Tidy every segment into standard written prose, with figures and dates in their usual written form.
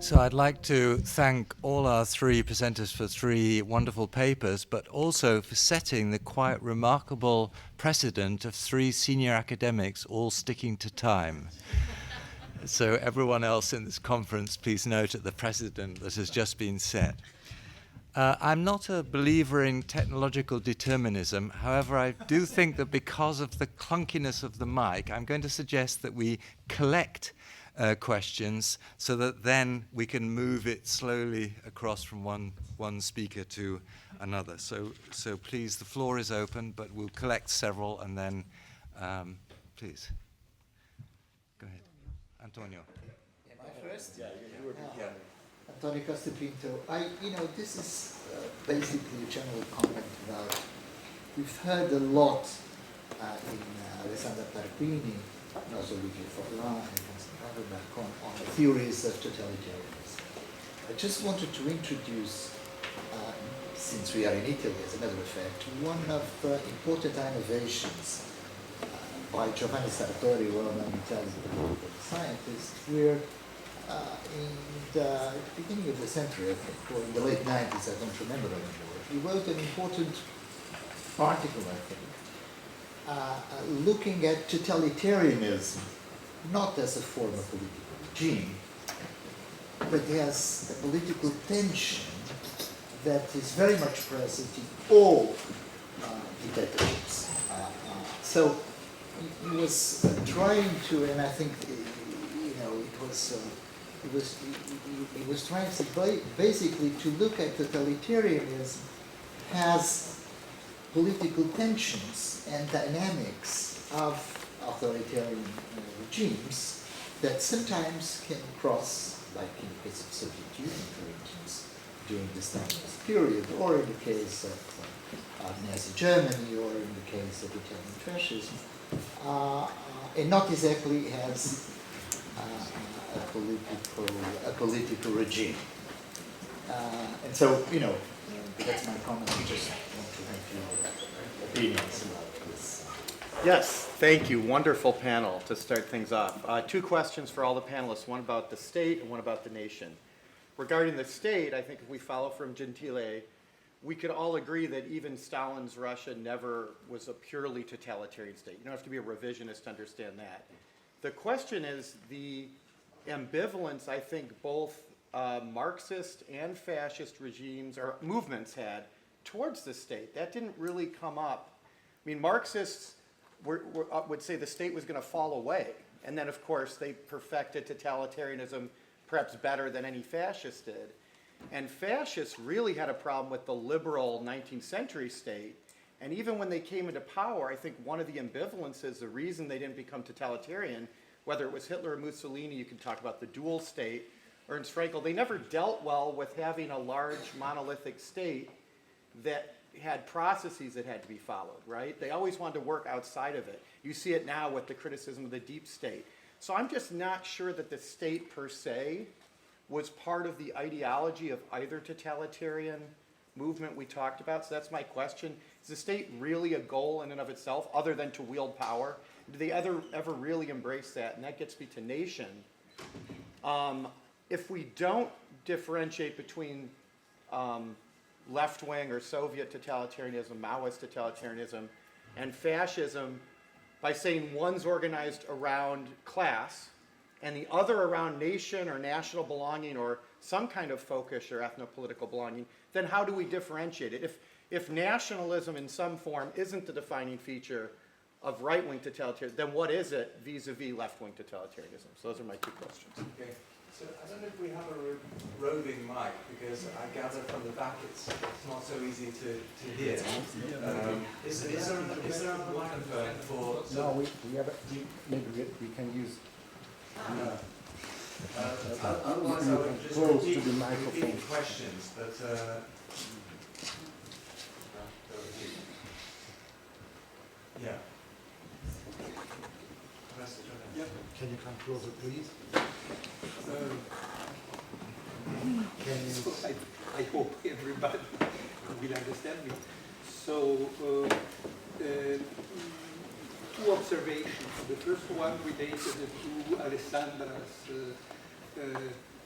So I'd like to thank all our three presenters for three wonderful papers, but also for setting the quite remarkable precedent of three senior academics all sticking to time. So everyone else in this conference, please note at the precedent that has just been set. I'm not a believer in technological determinism. However, I do think that because of the clunkiness of the mic, I'm going to suggest that we collect questions so that then we can move it slowly across from one speaker to another. So please, the floor is open, but we'll collect several and then, please. Go ahead. Antonio. Am I first? Yeah, you were before. Antonio Costapinto. This is basically a general comment about, we've heard a lot in Alessandra Tarquini, and also Olivier Forlin and Anson Rabinbach on the theories of totalitarianism. I just wanted to introduce, since we are in Italy as a matter of fact, one of the important innovations by Giovanni Sartori, Roman Italian political scientist, where in the beginning of the century, I think, or in the late 90s, I don't remember anymore, he wrote an important article, I think, looking at totalitarianism, not as a form of political regime, but as a political tension that is very much present in all dictatorships. So he was trying to, and I think, he was trying to basically to look at totalitarianism as political tensions and dynamics of authoritarian regimes that sometimes can cross, like in the case of Soviet Union, for instance, during the Stalinist period, or in the case of Nazi Germany, or in the case of Italian fascism, and not exactly as a political regime. And so, that's my comment. I just want to have your opinions about this. Yes, thank you. Wonderful panel to start things off. Two questions for all the panelists, one about the state and one about the nation. Regarding the state, I think if we follow from Gentile, we could all agree that even Stalin's Russia never was a purely totalitarian state. You don't have to be a revisionist to understand that. The question is the ambivalence I think both Marxist and fascist regimes or movements had towards the state. That didn't really come up. I mean, Marxists would say the state was going to fall away. And then, of course, they perfected totalitarianism perhaps better than any fascist did. And fascists really had a problem with the liberal 19th century state. And even when they came into power, I think one of the ambivalences, the reason they didn't become totalitarian, whether it was Hitler or Mussolini, you can talk about the dual state, or in Frankel, they never dealt well with having a large monolithic state that had processes that had to be followed, right? They always wanted to work outside of it. You see it now with the criticism of the deep state. So I'm just not sure that the state per se was part of the ideology of either totalitarian movement we talked about. So that's my question. Is the state really a goal in and of itself, other than to wield power? Do they ever really embrace that? And that gets me to nation. If we don't differentiate between left-wing or Soviet totalitarianism, Maoist totalitarianism, and fascism, by saying one's organized around class and the other around nation or national belonging or some kind of folkish or ethno-political belonging, then how do we differentiate it? If nationalism in some form isn't the defining feature of right-wing totalitarianism, then what is it vis-a-vis left-wing totalitarianism? So those are my two questions. Okay. So I don't know if we have a roving mic, because I gather from the back it's not so easy to hear. Is there a microphone for... No, we have maybe we can use... otherwise I would just repeat questions, but... yeah. Yep. Can you come closer, please? I hope everybody will understand me. So, two observations. The first one related to Alessandra's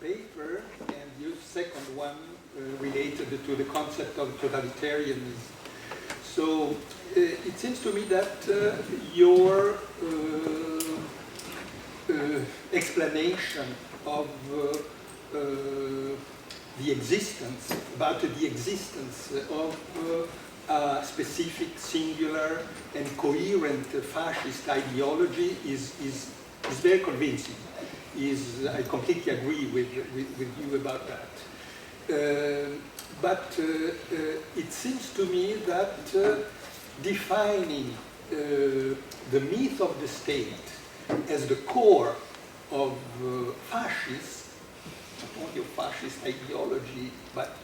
paper, and your second one related to the concept of totalitarianism. So it seems to me that your explanation of the existence, about the existence of a specific, singular, and coherent fascist ideology is very convincing. I completely agree with you about that. But it seems to me that defining the myth of the state as the core of fascism, not only of fascist ideology, but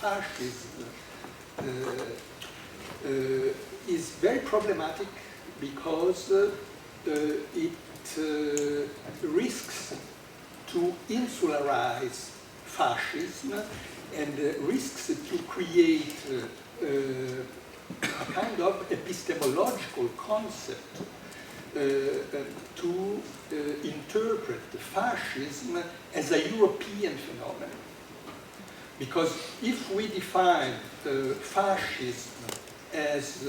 fascism, is very problematic because it risks to insularize fascism and risks to create a kind of epistemological concept to interpret fascism as a European phenomenon. Because if we define fascism as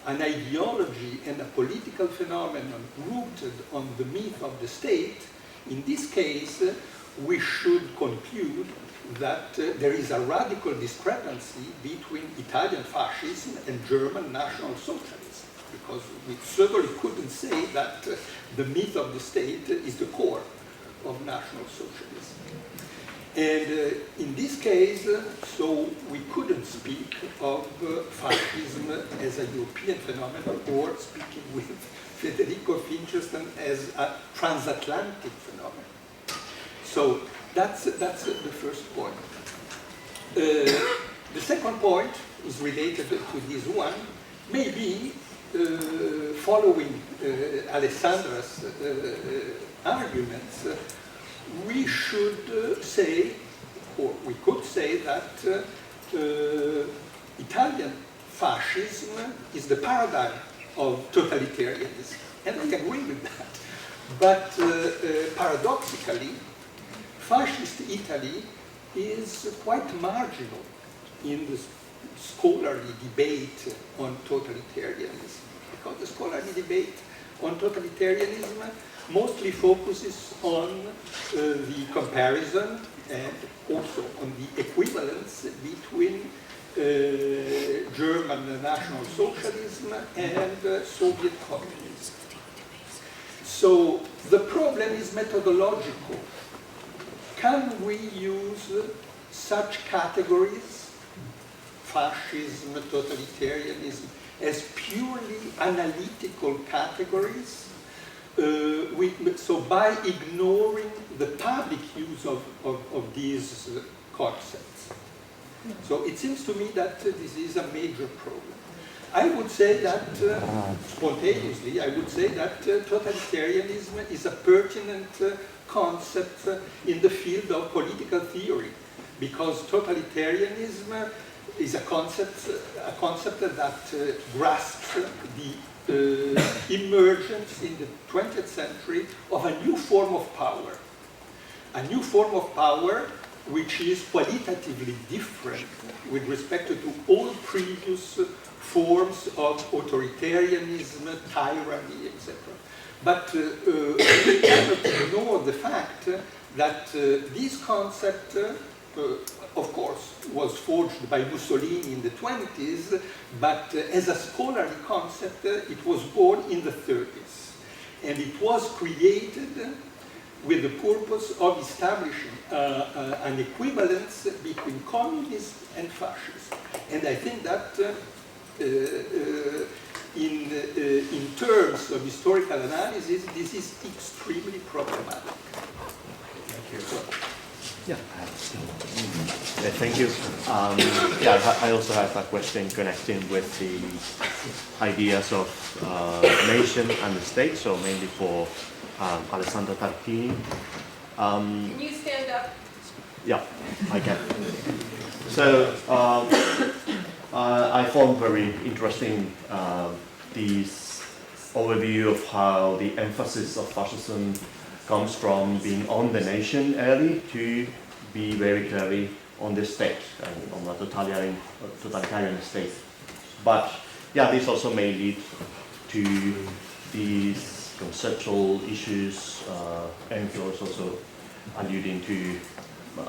an ideology and a political phenomenon rooted on the myth of the state, in this case, we should conclude that there is a radical discrepancy between Italian fascism and German National Socialism, because we certainly couldn't say that the myth of the state is the core of National Socialism. And in this case, so we couldn't speak of fascism as a European phenomenon, or speaking with Federico Fincheston as a transatlantic phenomenon. So that's the first point. The second point is related to this one. Maybe following Alessandra's arguments, we should say, or we could say that Italian fascism is the paradigm of totalitarianism. And I agree with that. But paradoxically, fascist Italy is quite marginal in the scholarly debate on totalitarianism. Because the scholarly debate on totalitarianism mostly focuses on the comparison and also on the equivalence between German National Socialism and Soviet communism. So the problem is methodological. Can we use such categories, fascism, totalitarianism, as purely analytical categories? So by ignoring the public use of these concepts. So it seems to me that this is a major problem. I would say that, spontaneously, I would say that totalitarianism is a pertinent concept in the field of political theory, because totalitarianism is a concept that grasps the emergence in the 20th century of a new form of power. A new form of power which is qualitatively different with respect to all previous forms of authoritarianism, tyranny, etc. But we cannot ignore the fact that this concept, of course, was forged by Mussolini in the 20s, but as a scholarly concept, it was born in the 30s. And it was created with the purpose of establishing an equivalence between communism and fascism. And I think that in terms of historical analysis, this is extremely problematic. Thank you. Yeah. Thank you. Yeah, I also have a question connecting with the ideas of nation and the state, so mainly for Alessandra Tarquini. Can you stand up? Yeah, I can. So I found very interesting this overview of how the emphasis of fascism comes from being on the nation early to be very clearly on the state and on a totalitarian state. But yeah, this also may lead to these conceptual issues, and was also alluding to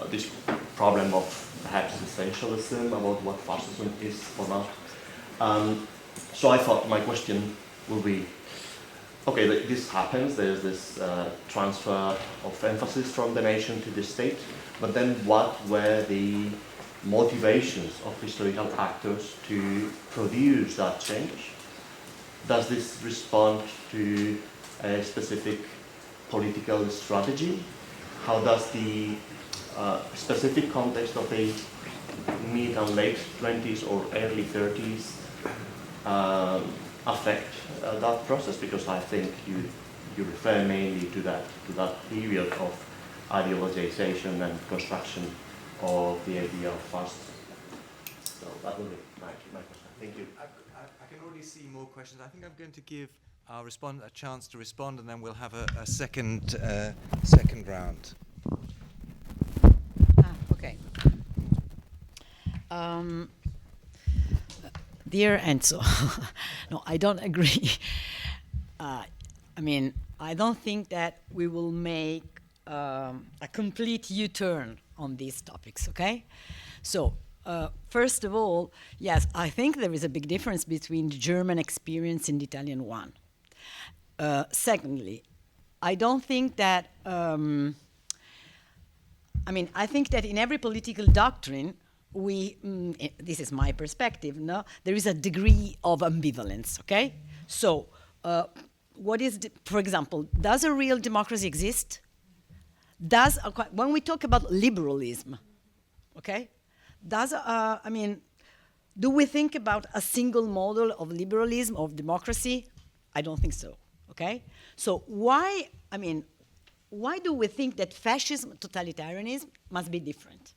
this problem of perhaps essentialism about what fascism is or not. So I thought my question will be, okay, this happens, there's this transfer of emphasis from the nation to the state, but then what were the motivations of historical actors to produce that change? Does this respond to a specific political strategy? How does the specific context of the mid and late 20s or early 30s affect that process? Because I think you refer mainly to that period of ideologization and construction of the idea of fascism. So that would be my question. Thank you. I can already see more questions. I think I'm going to give our respondent a chance to respond, and then we'll have a second round. Okay. Dear Enzo, no, I don't agree. I mean, I don't think that we will make a complete U-turn on these topics, okay? So, first of all, yes, I think there is a big difference between the German experience and the Italian one. Secondly, I don't think that, I think that in every political doctrine, this is my perspective, no? There is a degree of ambivalence, okay? So, for example, does a real democracy exist? When we talk about liberalism, okay? Do we think about a single model of liberalism, of democracy? I don't think so, okay? So why do we think that fascism, totalitarianism must be different?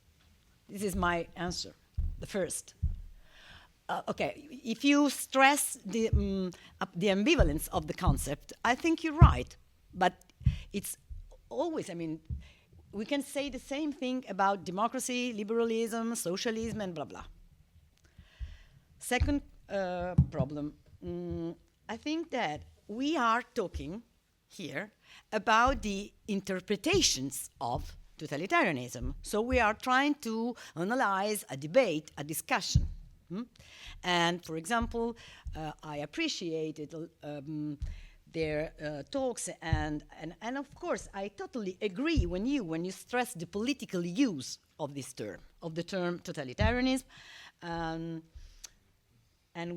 This is my answer, the first. Okay, if you stress the ambivalence of the concept, I think you're right. But it's always, we can say the same thing about democracy, liberalism, socialism, and blah, blah. Second problem, I think that we are talking here about the interpretations of totalitarianism. So we are trying to analyze a debate, a discussion. And for example, I appreciated their talks, and of course I totally agree when you stress the political use of this term, of the term totalitarianism, and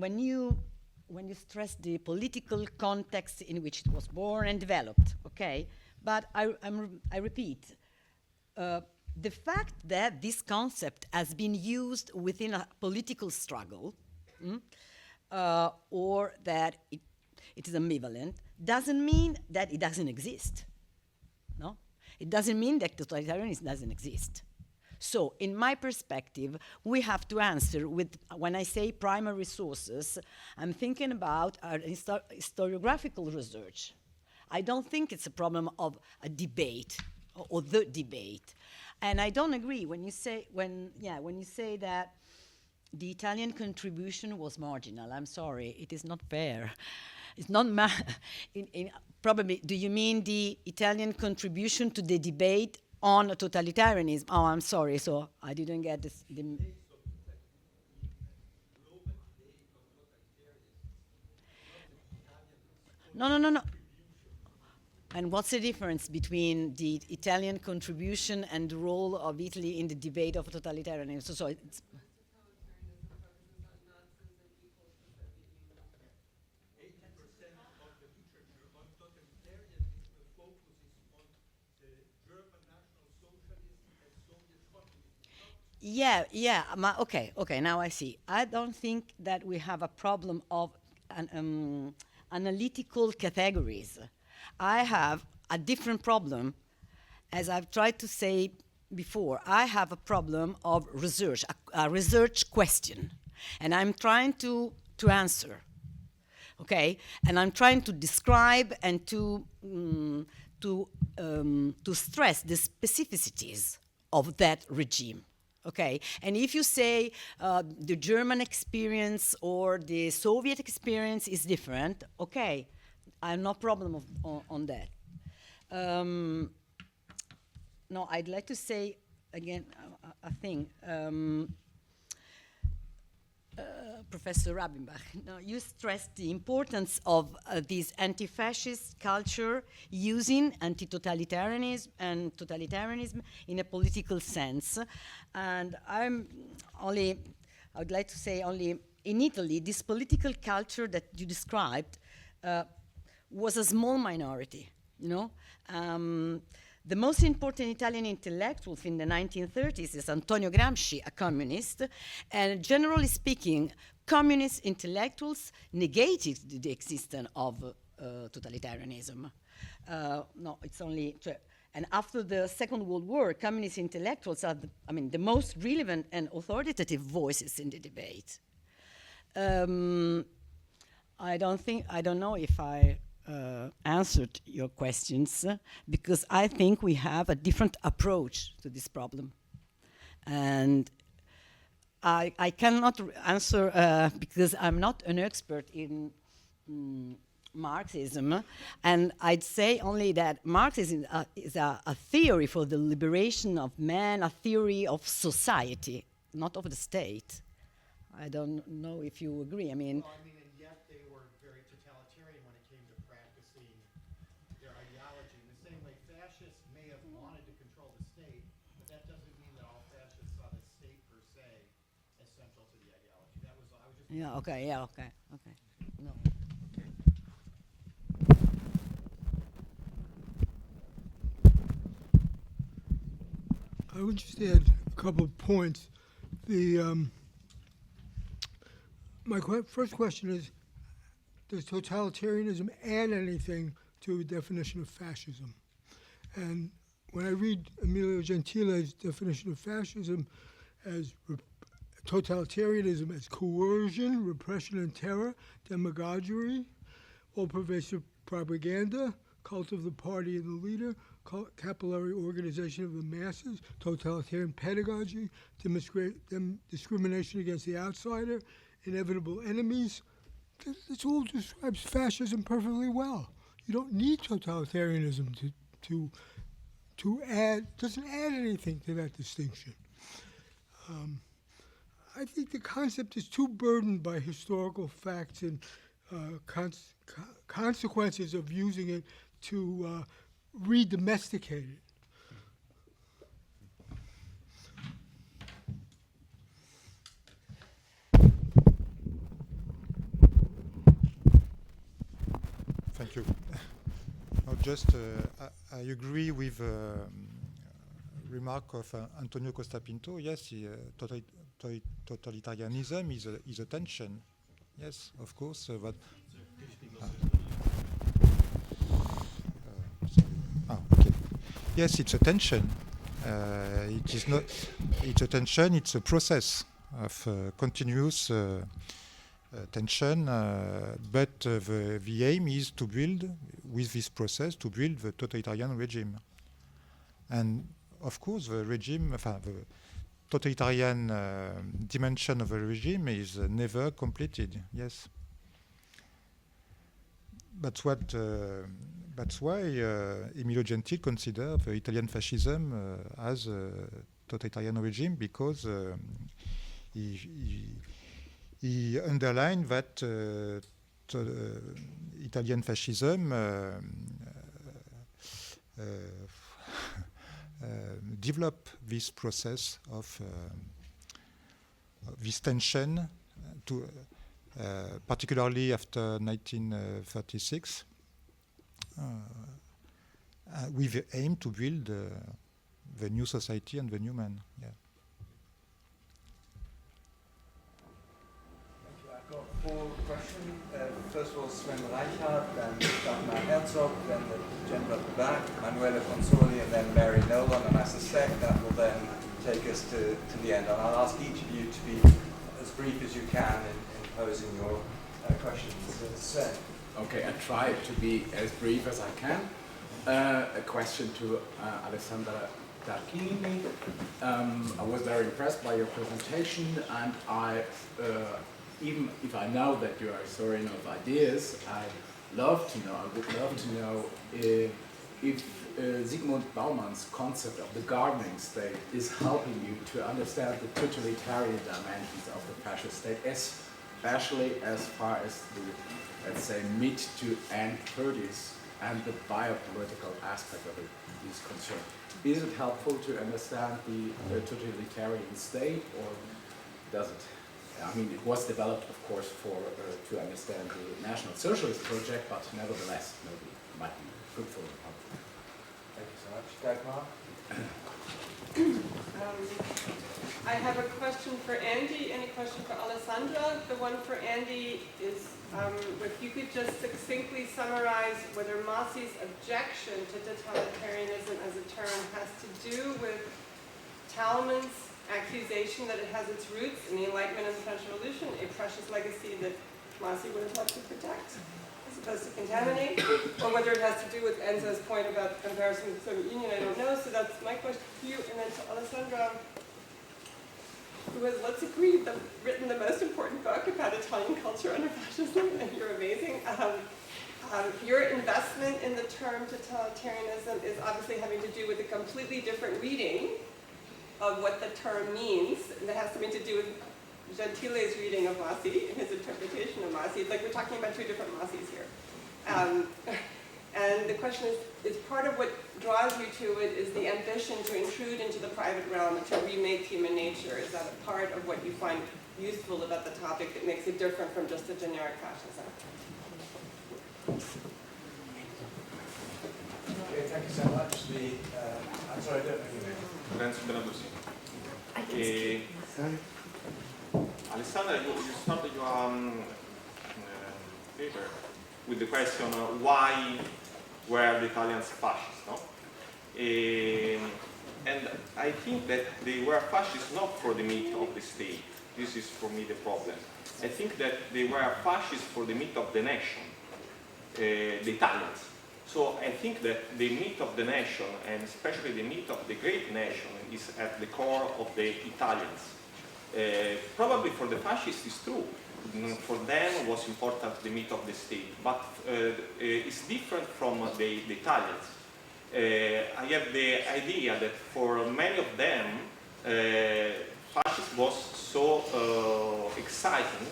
when you stress the political context in which it was born and developed, okay? But I repeat, the fact that this concept has been used within a political struggle, or that it is ambivalent, doesn't mean that it doesn't exist. No? It doesn't mean that totalitarianism doesn't exist. So, in my perspective, we have to answer with, when I say primary sources, I'm thinking about historiographical research. I don't think it's a problem of a debate or the debate. And I don't agree when you say that the Italian contribution was marginal. I'm sorry, it is not fair. It's not probably. Do you mean the Italian contribution to the debate on totalitarianism? Oh, I'm sorry. So I didn't get this. No. And what's the difference between the Italian contribution and the role of Italy in the debate of totalitarianism? So it's Okay, now I see. I don't think that we have a problem of analytical categories. I have a different problem. As I've tried to say before, I have a problem of research, a research question. And I'm trying to answer, okay? And I'm trying to describe and to to stress the specificities of that regime. Okay, and if you say the German experience or the Soviet experience is different, okay, I have no problem on that. No, I'd like to say again a thing. Professor Rabinbach, you stressed the importance of this anti-fascist culture using anti-totalitarianism and totalitarianism in a political sense. And I would like to say only in Italy, this political culture that you described was a small minority, you know? The most important Italian intellectual in the 1930s is Antonio Gramsci, a communist, and generally speaking, communist intellectuals negated the existence of totalitarianism. No, it's only, and after the Second World War, communist intellectuals are, the most relevant and authoritative voices in the debate. I don't know if I answered your questions, because I think we have a different approach to this problem. And I cannot answer because I'm not an expert in Marxism, and I'd say only that Marxism is a theory for the liberation of man, a theory of society, not of the state. I don't know if you agree. And yet they were very totalitarian when it came to practicing their ideology. In the same way, fascists may have wanted to control the state, but that doesn't mean that all fascists saw the state per se as central to the ideology. I was just... Okay. No. I would just add a couple of points. My first question is, does totalitarianism add anything to a definition of fascism? And when I read Emilio Gentile's definition of fascism as totalitarianism as coercion, repression and terror, demagoguery, all-pervasive propaganda, cult of the party and the leader, capillary organization of the masses, totalitarian pedagogy, discrimination against the outsider, inevitable enemies. This all describes fascism perfectly well. You don't need totalitarianism to add, doesn't add anything to that distinction. I think the concept is too burdened by historical facts and consequences of using it to re-domesticate it. Thank you. I agree with remark of Antonio Costapinto. Yes, totalitarianism is a tension. Yes, of course. Okay. Yes, it's a tension. It is not. It's a tension. It's a process of continuous tension. But the aim is to build, with this process, to build the totalitarian regime. And of course, the regime, the totalitarian dimension of the regime is never completed. Yes. That's why Emilio Gentile considered the Italian fascism as a totalitarian regime, because he underlined that Italian fascism developed this process of this tension, particularly after 1936, with the aim to build the new society and the new man. Yeah. I've got 4 questions. First of all, Sven Reichhardt, then Dagmar Herzog, then the gentleman at the back, Manuela Consoli, and then Mary Nolan, and I suspect that will then take us to the end. And I'll ask each of you to be as brief as you can in posing your questions. Sven. Okay, I try to be as brief as I can. A question to Alessandra Tarquini. I was very impressed by your presentation, and even if I know that you are a historian of ideas, I would love to know if Zygmunt Bauman's concept of the gardening state is helping you to understand the totalitarian dimensions of the fascist state, especially as far as the, let's say, mid to end 30s and the biopolitical aspect of it is concerned. Is it helpful to understand the totalitarian state, or does it? I mean, it was developed, of course, to understand the National Socialist project, but nevertheless, maybe it might be fruitful and helpful. Thank you so much. Dagmar? I have a question for Andy and a question for Alessandra. The one for Andy is if you could just succinctly summarize whether Mosse's objection to totalitarianism as a term has to do with Talman's accusation that it has its roots in the Enlightenment and the French Revolution, a precious legacy that Mosse would have loved to protect as opposed to contaminate, or whether it has to do with Enzo's point about the comparison with the Soviet Union, I don't know. So that's my question to you. And then to Alessandra, who has, let's agree, written the most important book about Italian culture under fascism, and you're amazing. Your investment in the term totalitarianism is obviously having to do with a completely different reading of what the term means, and that has something to do with Gentile's reading of Mosse and his interpretation of Mosse. It's like we're talking about two different Mosses here. And the question is part of what draws you to it is the ambition to intrude into the private realm and to remake human nature. Is that a part of what you find useful about the topic that makes it different from just a generic fascism? Okay, thank you so much. I'm sorry, I don't know your name. Alessandra, you started your paper with the question why were the Italians fascists, no? And I think that they were fascists not for the myth of the state. This is for me the problem. I think that they were fascists for the myth of the nation, the Italians. So I think that the myth of the nation, and especially the myth of the great nation, is at the core of the Italians. Probably for the fascists it's true. For them was important the myth of the state, but it's different from the Italians. I have the idea that for many of them, fascism was so exciting,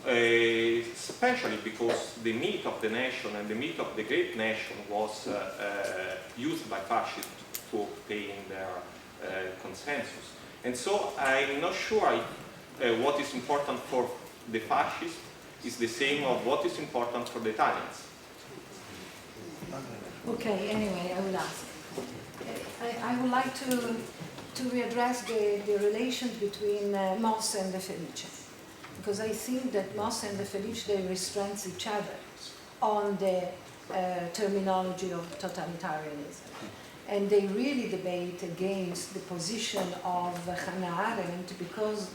especially because the myth of the nation and the myth of the great nation was used by fascists to obtain their consensus. And so I'm not sure if what is important for the fascists is the same of what is important for the Italians. Okay, anyway, I will ask. I would like to readdress the relations between Mosse and De Felice, because I think that Mosse and De Felice, they restrain each other on the terminology of totalitarianism. And they really debate against the position of Hannah Arendt because,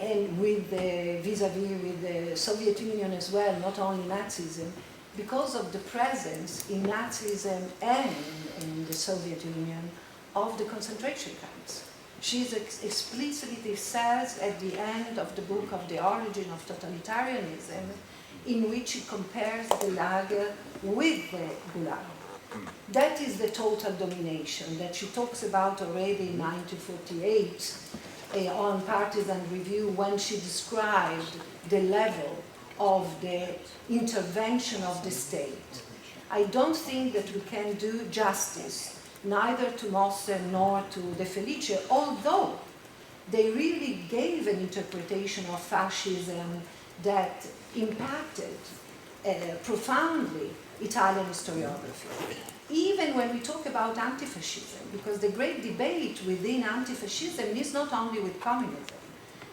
and with the vis-a-vis with the Soviet Union as well, not only Nazism, because of the presence in Nazism and in the Soviet Union of the concentration camps. She explicitly says at the end of the book of The Origin of Totalitarianism, in which she compares the Lager with the Gulag. That is the total domination that she talks about already in 1948 on Partisan Review, when she described the level of the intervention of the state. I don't think that we can do justice neither to Mosse nor to De Felice, although they really gave an interpretation of fascism that impacted profoundly Italian historiography. Even when we talk about anti-fascism, because the great debate within anti-fascism is not only with communism.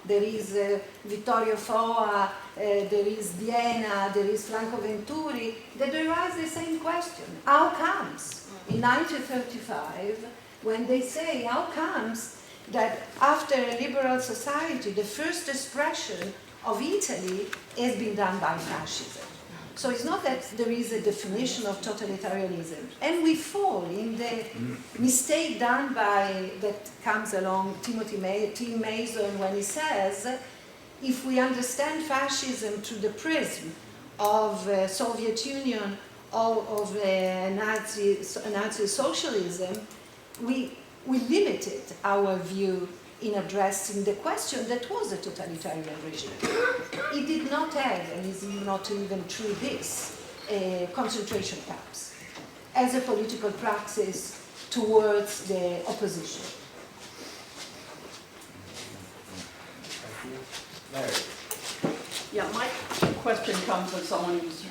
There is Vittorio Foa, there is Vienna, there is Franco Venturi, that raise the same question. How comes, in 1935, when they say, how comes that after a liberal society, the first expression of Italy has been done by fascism? So it's not that there is a definition of totalitarianism. And we fall in the mistake done by, that comes along Tim Mason when he says, if we understand fascism through the prism of Soviet Union or of Nazi socialism, we limited our view in addressing the question that was a totalitarian regime. It did not have, and is not even true this, concentration camps as a political praxis towards the opposition. Yeah, my question comes as someone who's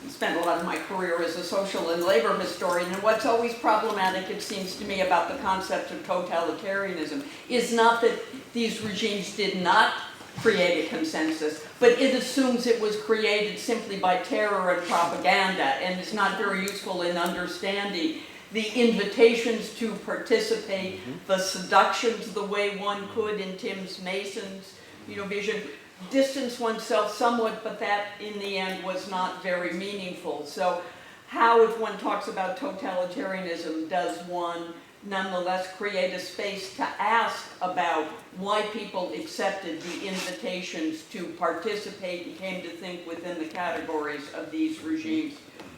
spent a lot of my career as a social and labor historian, and what's always problematic, it seems to me, about the concept of totalitarianism is not that these regimes did not create a consensus, but it assumes it was created simply by terror and propaganda, and is not very useful in understanding the invitations to participate, the seductions the way one could in Tim Mason's vision, distance oneself somewhat, but that in the end was not very meaningful. So how, if one talks about totalitarianism, does one nonetheless create a space to ask about why people accepted the invitations to participate and came to think within the categories of these regimes,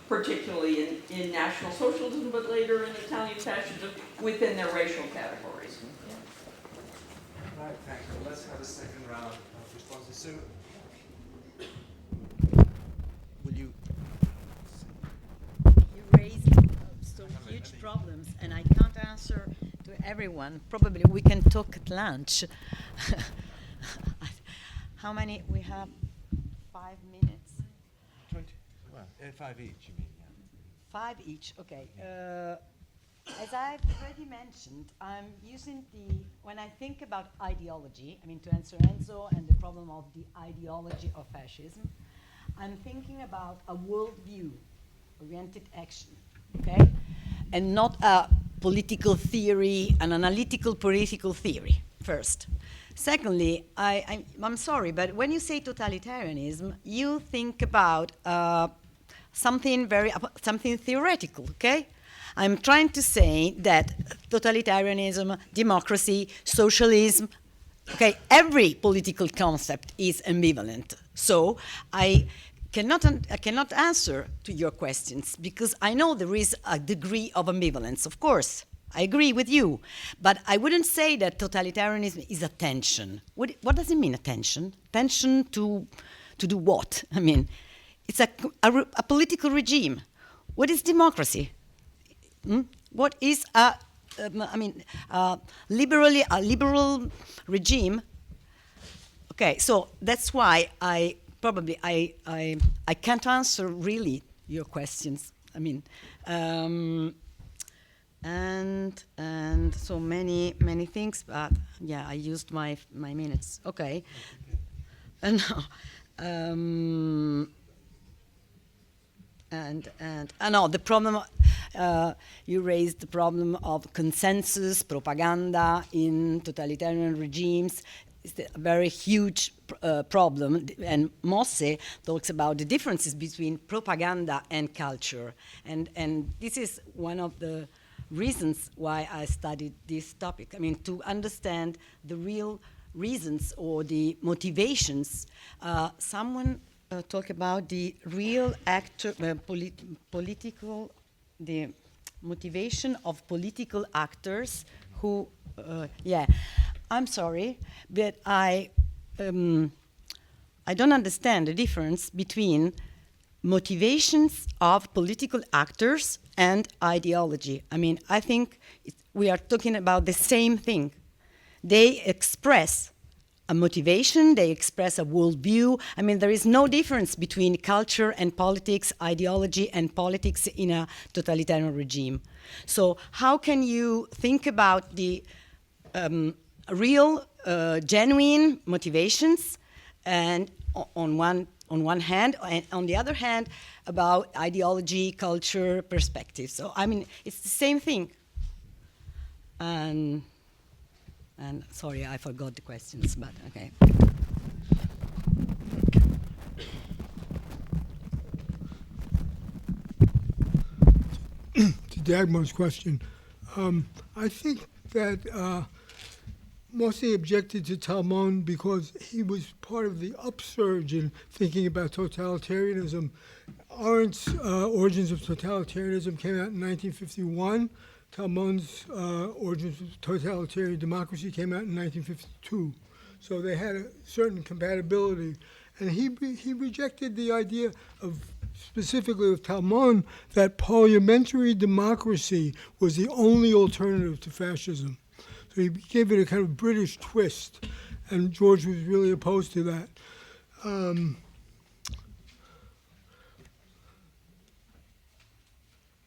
particularly in National Socialism, but later in Italian fascism, within their racial categories? Right, thank you. Let's have a second round of responses. So, Will you? You raised some huge problems, and I can't answer to everyone. Probably we can talk at lunch. How many? We have 5 minutes. 20. Well, 5 each, you mean? Yeah. 5 each. Okay. As I've already mentioned, I'm using when I think about ideology, to answer Enzo and the problem of the ideology of fascism, I'm thinking about a worldview-oriented action, okay? And not a political theory, an analytical political theory, first. Secondly, I'm sorry, but when you say totalitarianism, you think about something theoretical, okay? I'm trying to say that totalitarianism, democracy, socialism, okay, every political concept is ambivalent. So I cannot answer to your questions because I know there is a degree of ambivalence, of course. I agree with you. But I wouldn't say that totalitarianism is a tension. What does it mean, a tension? Tension to do what? It's a political regime. What is democracy? What is a liberal regime? Okay, so that's why I can't answer really your questions. And so many things, but yeah, I used my minutes. Okay, and no, the problem, you raised the problem of consensus, propaganda in totalitarian regimes. It's a very huge problem, and Mosse talks about the differences between propaganda and culture, and this is one of the reasons why I studied this topic. To understand the real reasons or the motivations. Someone talk about the real the motivation of political actors who, I'm sorry, but I don't understand the difference between motivations of political actors and ideology. I think we are talking about the same thing. They express a motivation, they express a worldview. There is no difference between culture and politics, ideology and politics in a totalitarian regime. So how can you think about the real, genuine motivations, and on one hand, and on the other hand, about ideology, culture, perspective? So it's the same thing. And sorry, I forgot the questions, but okay. Dagmar's question. I think that Mosse objected to Talmon because he was part of the upsurge in thinking about totalitarianism. Arendt's Origins of Totalitarianism came out in 1951. Talmon's Origins of Totalitarian Democracy came out in 1952. So they had a certain compatibility. And he rejected the idea of, specifically with Talmon, that parliamentary democracy was the only alternative to fascism. So he gave it a kind of British twist, and George was really opposed to that.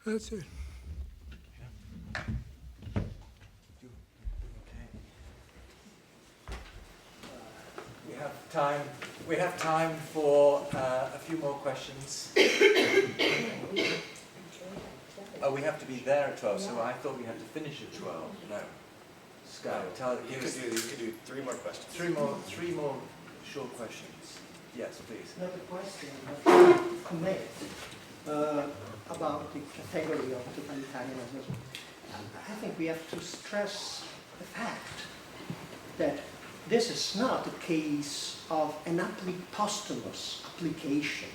That's it. We have time for a few more questions. Oh, we have to be there at 12, so I thought we had to finish at 12. No. Sky, You could do 3 more questions. Three more short questions. Yes, please. Not a question, but a comment about the category of totalitarianism. I think we have to stress the fact that this is not a case of an posthumous application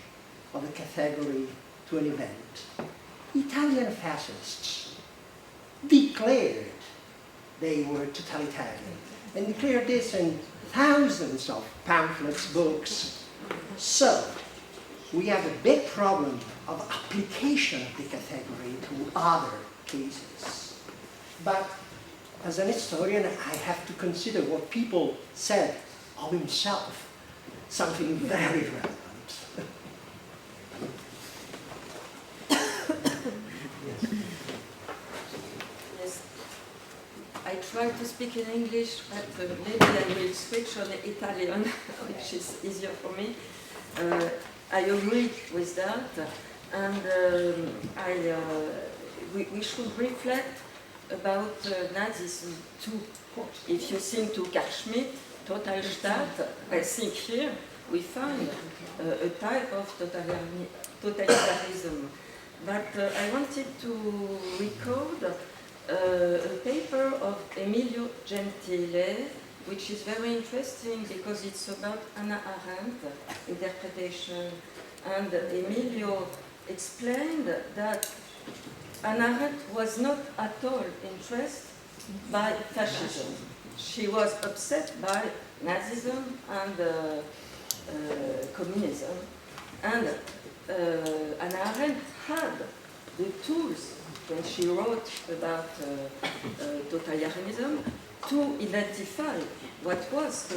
of a category to an event. Italian fascists declared they were totalitarian, and declared this in thousands of pamphlets, books. So, we have a big problem of application of the category to other cases. But as an historian, I have to consider what people said of himself, something very relevant. Yes, I try to speak in English, but maybe I will switch on Italian, which is easier for me. I agree with that, and we should reflect about Nazism too. If you think to Carl Schmitt, Totalstaat, I think here we find a type of totalitarianism. But I wanted to record a paper of Emilio Gentile, which is very interesting because it's about Hannah Arendt interpretation. And Emilio explained that Hannah Arendt was not at all interested by fascism. She was upset by Nazism and communism. And Hannah Arendt had the tools when she wrote about totalitarianism to identify what was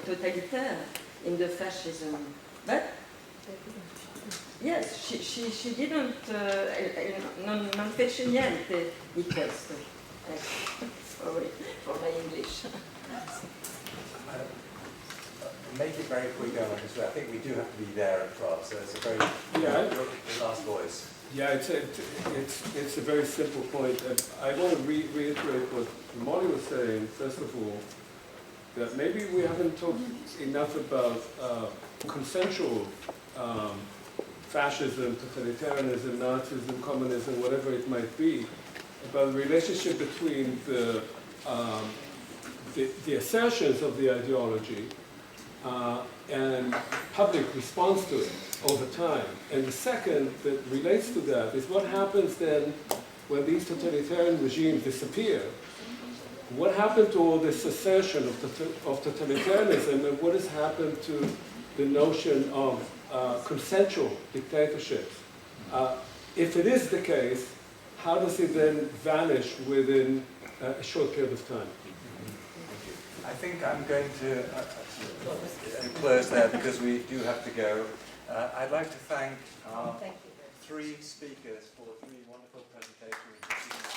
totalitarian in the fascism. But yes, she didn't, non fece niente di questo. Sorry for my English. Make it very quick, because I think we do have to be there at 12, so it's a very your last voice. Yeah, it's a very simple point. And I want to reiterate what Molly was saying, first of all, that maybe we haven't talked enough about consensual fascism, totalitarianism, Nazism, communism, whatever it might be, about the relationship between the assertions of the ideology and public response to it over time. And the second that relates to that is what happens then when these totalitarian regimes disappear. What happened to all this assertion of totalitarianism, and what has happened to the notion of consensual dictatorships? If it is the case, how does it then vanish within a short period of time? I think I'm going to close there because we do have to go. I'd like to thank our 3 speakers for 3 wonderful presentations.